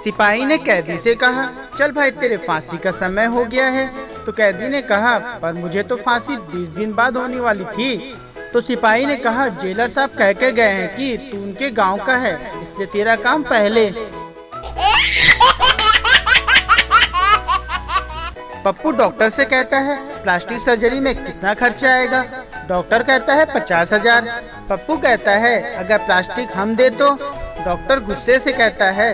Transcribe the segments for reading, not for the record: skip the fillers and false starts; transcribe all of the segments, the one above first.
सिपाही ने कैदी से कहा, चल भाई तेरे फांसी का समय हो गया है। तो कैदी ने कहा, पर मुझे तो फांसी 20 दिन बाद होने वाली थी। तो सिपाही ने कहा, जेलर साहब कह के गए हैं कि तू उनके गांव का है, इसलिए तेरा काम पहले। पप्पू डॉक्टर से कहता है, प्लास्टिक सर्जरी में कितना खर्चा आएगा? डॉक्टर कहता है 50,000। पप्पू कहता है, अगर प्लास्टिक हम दे तो? डॉक्टर गुस्से से कहता है,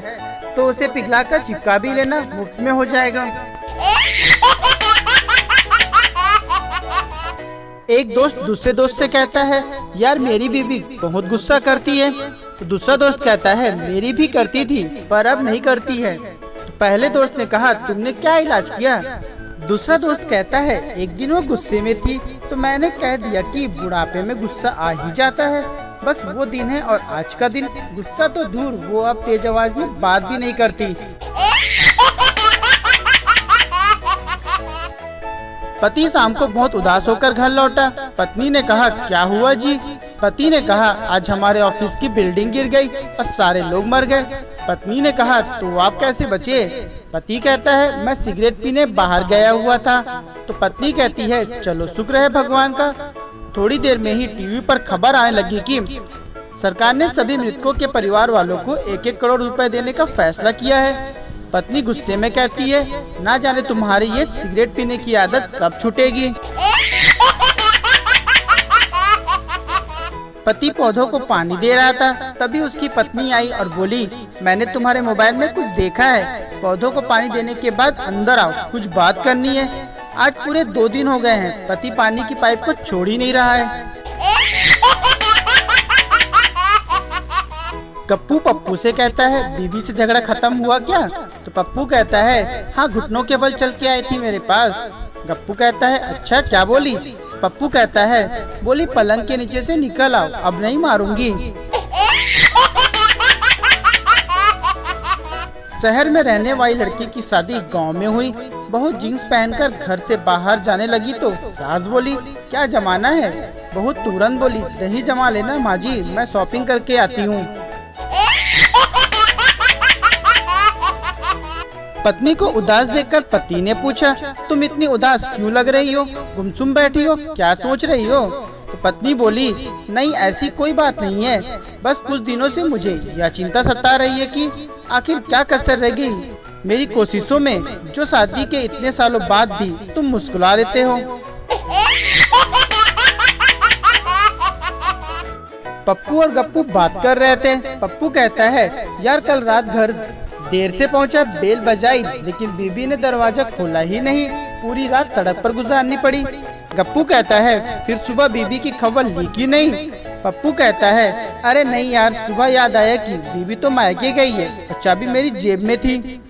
तो उसे पिघलाकर चिपका भी लेना, मुफ्त में हो जाएगा। एक दोस्त दूसरे दोस्त से कहता है, यार मेरी बीवी बहुत गुस्सा करती है। तो दूसरा दोस्त कहता है, मेरी भी करती थी पर अब नहीं करती है। तो पहले दोस्त ने कहा, तुमने क्या इलाज किया? दूसरा दोस्त कहता है, एक दिन वो गुस्से में थी तो मैंने कह दिया कि बुढ़ापे में गुस्सा आ ही जाता है, बस वो दिन है। और आज का दिन गुस्सा तो दूर, वो अब तेज आवाज में बात भी नहीं करती। पति शाम को बहुत उदास होकर घर लौटा। पत्नी ने कहा, क्या हुआ जी? पति ने कहा, आज हमारे ऑफिस की बिल्डिंग गिर गई और सारे लोग मर गए। पत्नी ने कहा, तो आप कैसे बचे? पति कहता है, मैं सिगरेट पीने बाहर गया हुआ था। तो पत्नी कहती है, चलो शुक्र है भगवान का। थोड़ी देर में ही टीवी पर खबर आने लगी कि सरकार ने सभी मृतकों के परिवार वालों को 1-1 करोड़ रुपए देने का फैसला किया है। पत्नी गुस्से में कहती है, ना जाने तुम्हारी ये सिगरेट पीने की आदत कब छूटेगी। पति पौधों को पानी दे रहा था, तभी उसकी पत्नी आई और बोली, मैंने तुम्हारे मोबाइल में कुछ देखा है, पौधों को पानी देने के बाद अंदर आओ, कुछ बात करनी है। आज पूरे 2 दिन हो गए हैं, पति पानी की पाइप को छोड़ ही नहीं रहा है। गप्पू पप्पू से कहता है, बीबी से झगड़ा खत्म हुआ क्या? तो पप्पू कहता है, हाँ घुटनों के बल चल के आई थी मेरे पास। गप्पू कहता है, अच्छा क्या बोली? पप्पू कहता है, बोली पलंग के नीचे से निकल आओ, अब नहीं मारूंगी। शहर में रहने वाली लड़की की शादी गांव में हुई। बहू जीन्स पहनकर घर से बाहर जाने लगी तो सास बोली, क्या जमाना है? बहू तुरंत बोली, दही जमा लेना माँ जी, मैं शॉपिंग करके आती हूँ। पत्नी को उदास देखकर पति ने पूछा, तुम इतनी उदास क्यों लग रही हो? गुमसुम बैठी हो, क्या सोच रही हो? तो पत्नी बोली, नहीं ऐसी कोई बात नहीं है, बस कुछ दिनों से मुझे यह चिंता सता रही है कि आखिर क्या कसर रह गई मेरी कोशिशों में, जो शादी के इतने सालों बाद भी तुम मुस्कुरा लेते हो। पप्पू और गप्पू बात कर रहे थे। पप्पू कहता है, यार कल रात घर देर से पहुंचा, बेल बजाई, लेकिन बीबी ने दरवाजा खोला ही नहीं, पूरी रात सड़क पर गुजारनी पड़ी। गप्पू कहता है, फिर सुबह बीबी की खबर ली कि नहीं? पप्पू कहता है, अरे नहीं यार, सुबह याद आया कि बीबी तो मायके गई है और चाबी मेरी जेब में थी।